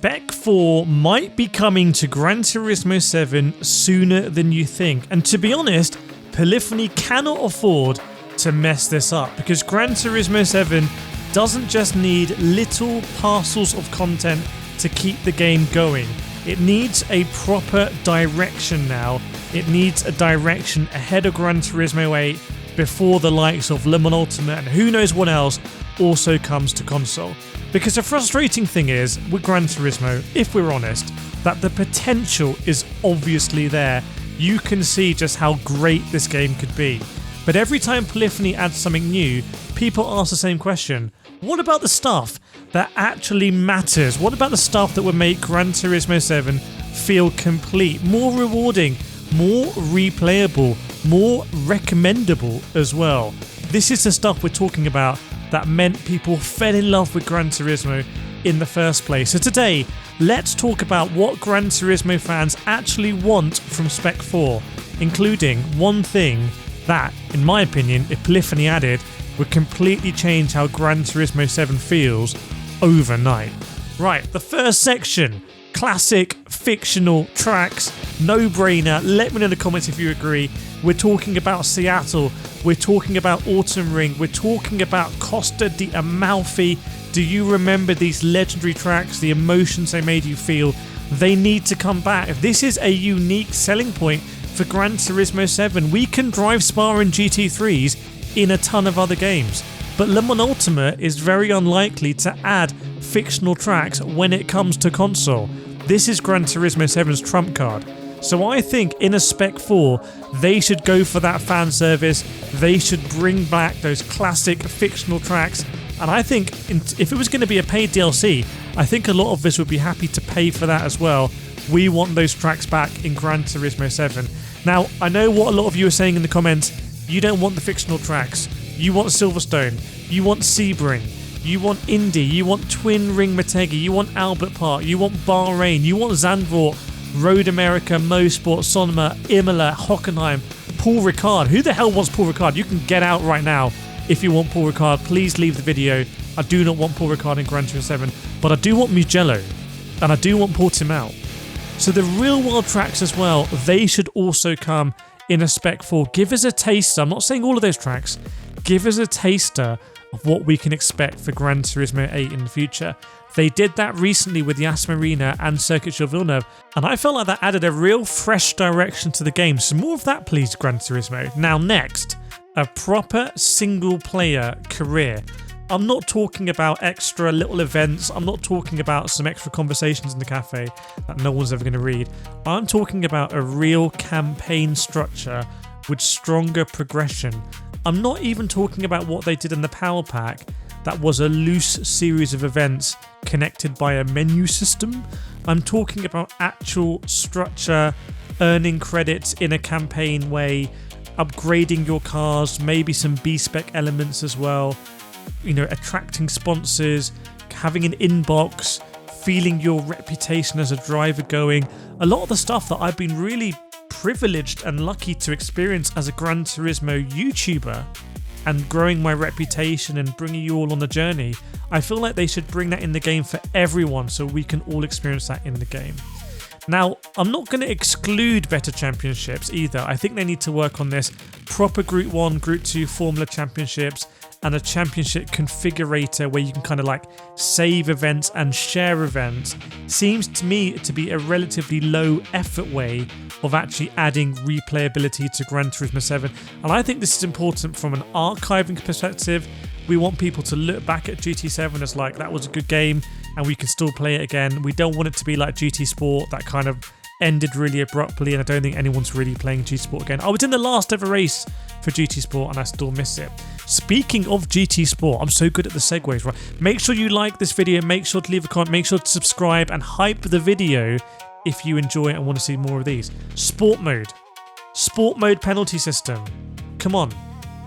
Spec 4 might be coming to Gran Turismo 7 sooner than you think. And to be honest, Polyphony cannot afford to mess this up, because Gran Turismo 7 doesn't just need little parcels of content to keep the game going. It needs a proper direction now. It needs a direction ahead of Gran Turismo 8 before the likes of Le Mans Ultimate and who knows what else also comes to console. Because the frustrating thing is, with Gran Turismo, if we're honest, that the potential is obviously there. You can see just how great this game could be. But every time Polyphony adds something new, people ask the same question. What about the stuff that actually matters? What about the stuff that would make Gran Turismo 7 feel complete, more rewarding, more replayable, more recommendable as well? This is the stuff we're talking about that meant people fell in love with Gran Turismo in the first place. So today, let's talk about what Gran Turismo fans actually want from Spec 4, including one thing that, in my opinion, if Polyphony added, would completely change how Gran Turismo 7 feels overnight. Right, the first section, classic fictional tracks, no-brainer. Let me know in the comments if you agree. We're talking about Seattle, we're talking about Autumn Ring, we're talking about Costa di Amalfi. Do you remember these legendary tracks, the emotions they made you feel? They need to come back. This is a unique selling point for Gran Turismo 7. We can drive Spa and GT3s in a ton of other games, but Le Mans Ultimate is very unlikely to add fictional tracks when it comes to console. This is Gran Turismo 7's trump card. So I think in a Spec 4, they should go for that fan service. They should bring back those classic fictional tracks. And I think if it was going to be a paid DLC, I think a lot of us would be happy to pay for that as well. We want those tracks back in Gran Turismo 7. Now, I know what a lot of you are saying in the comments. You don't want the fictional tracks. You want Silverstone. You want Sebring. You want Indy. You want Twin Ring Motegi. You want Albert Park. You want Bahrain. You want Zandvoort, Road America, Mosport, Sonoma, Imola, Hockenheim, Paul Ricard. Who the hell wants Paul Ricard? You can get out right now if you want Paul Ricard. Please leave the video. I do not want Paul Ricard in Gran Turismo 7, but I do want Mugello, and I do want Portimão. So the real world tracks as well, they should also come in a Spec 4. Give us a taster. I'm not saying all of those tracks. Give us a taster of what we can expect for Gran Turismo 8 in the future. They did that recently with the Yas Marina and Circuit Sur Villeneuve, and I felt like that added a real fresh direction to the game. So more of that, please, Gran Turismo. Now next, a proper single player career. I'm not talking about extra little events. I'm not talking about some extra conversations in the cafe that no one's ever going to read. I'm talking about a real campaign structure with stronger progression. I'm not even talking about what they did in the Power Pack. That was a loose series of events connected by a menu system. I'm talking about actual structure, earning credits in a campaign way, upgrading your cars, maybe some B-Spec elements as well, you know, attracting sponsors, having an inbox, feeling your reputation as a driver going. A lot of the stuff that I've been really privileged and lucky to experience as a Gran Turismo YouTuber and growing my reputation and bringing you all on the journey, I feel like they should bring that in the game for everyone so we can all experience that in the game. Now, I'm not going to exclude better championships either. I think they need to work on this. Proper Group 1, Group 2 Formula Championships and a championship configurator where you can kind of like save events and share events seems to me to be a relatively low effort way of actually adding replayability to Gran Turismo 7. And I think this is important from an archiving perspective. We want people to look back at GT7 as like, that was a good game and we can still play it again. We don't want it to be like GT Sport that kind of ended really abruptly, and I don't think anyone's really playing GT Sport again. I was in the last ever race for GT Sport and I still miss it. Speaking of GT Sport, I'm so good at the segues, right? Make sure you like this video, make sure to leave a comment, make sure to subscribe and hype the video if you enjoy it and want to see more of these. Sport mode penalty system. Come on,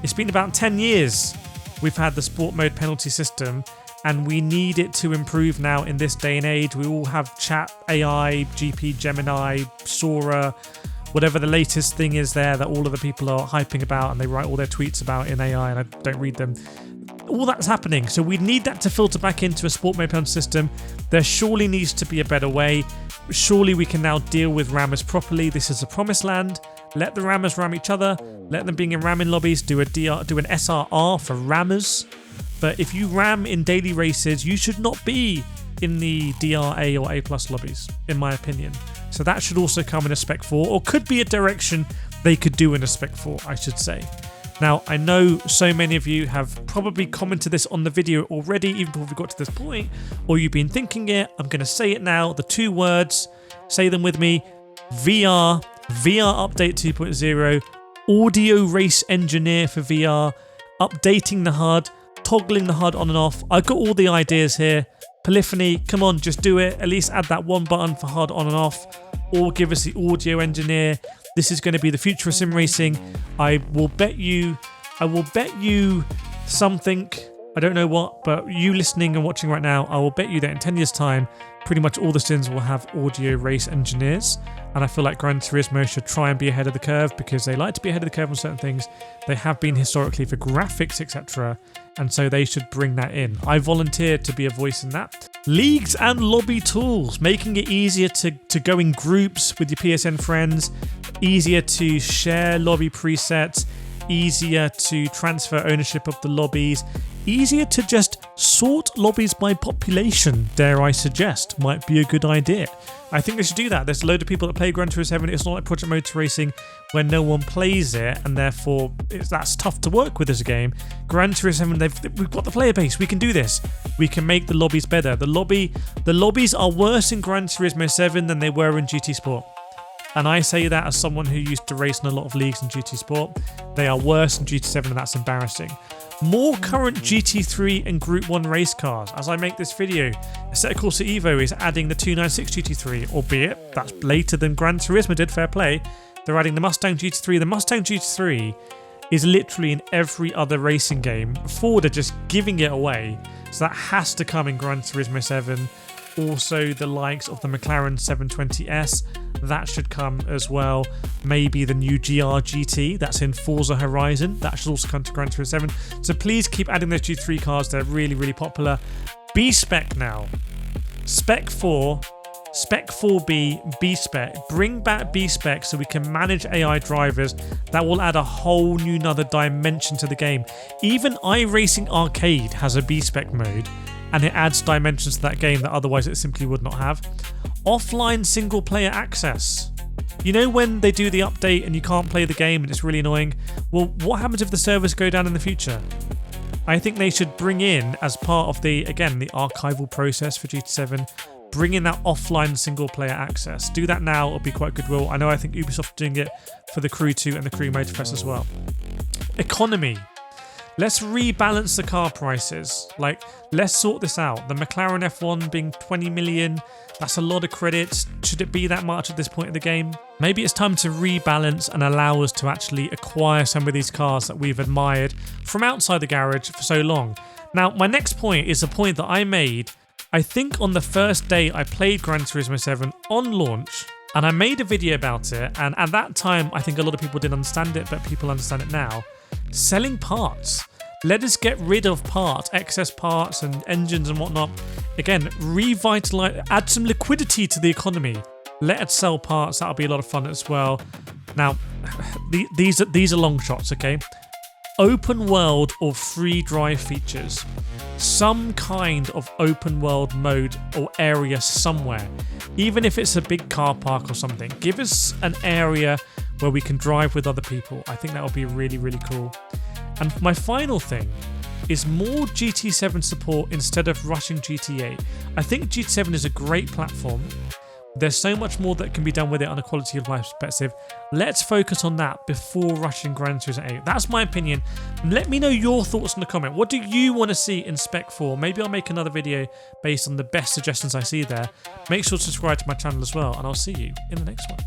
it's been about 10 years we've had the sport mode penalty system, and we need it to improve now in this day and age. We all have chat AI, GP Gemini, Sora, whatever the latest thing is there that all of the people are hyping about and they write all their tweets about in AI and I don't read them. all that's happening. So we need that to filter back into a sport mode penalty system. There surely needs to be a better way. Surely we can now deal with rammers properly. This is a promised land. Let the rammers ram each other. Let them being in ramming lobbies. Do an SRR for rammers. But if you ram in daily races, you should not be in the DRA or A+ lobbies, in my opinion. So that should also come in a Spec 4, or could be a direction they could do in a Spec 4, I should say. Now, I know so many of you have probably commented this on the video already, even before we got to this point, or you've been thinking it. I'm going to say it now, the 2 words, say them with me: VR Update 2.0, Audio Race Engineer for VR, updating the HUD, toggling the HUD on and off. I've got all the ideas here. Polyphony, come on, just do it. At least add that one button for HUD on and off, or give us the audio engineer. This is going to be the future of sim racing. I will bet you something. I don't know what, but you listening and watching right now, I will bet you that in 10 years' time, pretty much all the sims will have audio race engineers. And I feel like Gran Turismo should try and be ahead of the curve, because they like to be ahead of the curve on certain things. They have been historically for graphics, etc. And so they should bring that in. I volunteered to be a voice in that. Leagues and lobby tools, making it easier to go in groups with your PSN friends, easier to share lobby presets, easier to transfer ownership of the lobbies, easier to just sort lobbies by population, dare I suggest, might be a good idea. I think they should do that. There's a load of people that play Gran Turismo 7. It's not like Project Motor Racing where no one plays it, and therefore that's tough to work with as a game. Gran Turismo 7, we've got the player base. We can do this. We can make the lobbies better. The lobbies are worse in Gran Turismo 7 than they were in GT Sport. And I say that as someone who used to race in a lot of leagues in GT Sport. They are worse in GT7, and that's embarrassing. More current GT3 and Group 1 race cars. As I make this video, Assetto Corsa Evo is adding the 296 GT3, albeit that's later than Gran Turismo did, fair play. They're adding the Mustang GT3. The Mustang GT3 is literally in every other racing game. Ford are just giving it away, so that has to come in Gran Turismo 7. Also the likes of the McLaren 720S, that should come as well. Maybe the new GR GT, that's in Forza Horizon, that should also come to Gran Turismo 7. So please keep adding those G3 cars, they're really, really popular. B-Spec now. Spec 4, Spec 4B, B-Spec. Bring back B-Spec so we can manage AI drivers. That will add a whole new another dimension to the game. Even iRacing Arcade has a B-Spec mode, and it adds dimensions to that game that otherwise it simply would not have. Offline single player access. You know when they do the update and you can't play the game and it's really annoying? Well, what happens if the servers go down in the future? I think they should bring in, as part of the archival process for GT7, bring in that offline single player access. Do that now, it'll be quite goodwill. I think Ubisoft are doing it for the Crew 2 and the Crew Motorfest as well. Economy. Let's rebalance the car prices. Let's sort this out. The McLaren F1 being 20 million, that's a lot of credits. Should it be that much at this point in the game? Maybe it's time to rebalance and allow us to actually acquire some of these cars that we've admired from outside the garage for so long. Now, my next point is a point that I made, I think on the first day I played Gran Turismo 7 on launch, and I made a video about it, and at that time I think a lot of people didn't understand it, but people understand it now. Selling parts. Let us get rid of parts, excess parts and engines and whatnot. Again, revitalize, add some liquidity to the economy. Let us sell parts, that'll be a lot of fun as well. Now, these are long shots, okay? Open world or free drive features. Some kind of open world mode or area somewhere. Even if it's a big car park or something. Give us an area where we can drive with other people. I think that would be really, really cool. And my final thing is more GT7 support instead of rushing GT8. I think GT7 is a great platform. There's so much more that can be done with it on a quality of life perspective. Let's focus on that before rushing Gran Turismo 8. That's my opinion. Let me know your thoughts in the comment. What do you want to see in Spec 4? Maybe I'll make another video based on the best suggestions I see there. Make sure to subscribe to my channel as well, and I'll see you in the next one.